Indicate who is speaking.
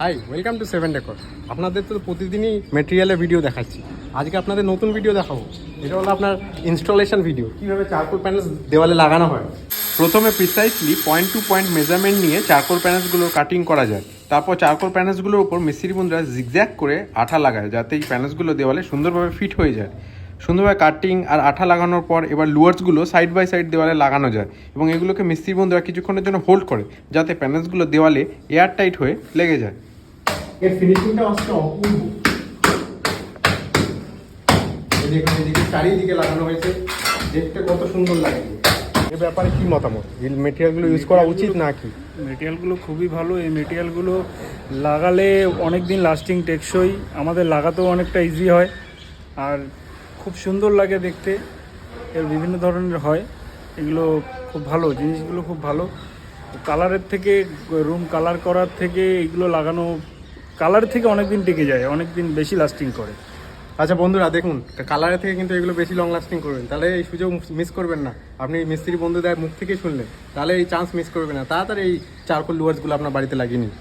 Speaker 1: High, welcome to seven decor. আপনাদের তো প্রতিদিনই মেটেরিয়ালের ভিডিও দেখাচ্ছি। আজকে আপনাদের নতুন ভিডিও দেখাবো। এটা হলো আপনার ইনস্টলেশন ভিডিও, কীভাবে চারকোল প্যানেল দেওয়ালে লাগানো হয়। প্রথমে precisely point to point measurement নিয়ে চারকোল প্যানেলসগুলো কাটিং করা যায়। তারপর চারকোল প্যানেলসগুলোর উপর মিস্ত্রি বন্ধুরা জিগজ্যাগ করে আঠা লাগায়, যাতে এই প্যানেলসগুলো দেওয়ালে সুন্দরভাবে ফিট হয়ে যায়। সুন্দরভাবে কাটিং আর আঠা লাগানোর পর এবার লুয়ার্সগুলো সাইড বাই সাইড দেওয়ালে লাগানো যায় এবং এগুলোকে মিস্ত্রি বন্ধুরা কিছুক্ষণের জন্য হোল্ড করে, যাতে প্যানেলসগুলো দেওয়ালে এয়ার টাইট হয়ে লেগে যায়। এর ফিনিশিংটা আসছে অপূর্ব। এদিকে চারিদিকে লাগানো হয়েছে, দেখতে কত সুন্দর লাগে। এ ব্যাপারে কি মতামত? এই মেটেরিয়ালগুলো ইউজ করা উচিত নাকি?
Speaker 2: মেটেরিয়ালগুলো খুবই ভালো। এই মেটেরিয়ালগুলো লাগালে অনেক দিন লাস্টিং, টেকসই, আমাদের লাগাতেও অনেকটা ইজি হয় আর খুব সুন্দর লাগে দেখতে। এর বিভিন্ন ধরনের হয়, এগুলো খুব ভালো, জিনিসগুলো খুব ভালো। কালারের থেকে, রুম কালার করার থেকে এগুলো লাগানো, কালারের থেকে অনেক দিন টিকে যায়, অনেক দিন বেশি লাস্টিং করে।
Speaker 1: আচ্ছা বন্ধুরা, দেখুন কালারের থেকে কিন্তু এগুলো বেশি লং লাস্টিং করবেন, তাহলে এই সুযোগ মিস করবেন না। আপনি মিস্ত্রি বন্ধুদের মুখ থেকেই শুনলেন, তাহলে এই চান্স মিস করবেন না। তাড়াতাড়ি এই চারকোল লুয়ার্সগুলো আপনার বাড়িতে লাগিয়ে নিন।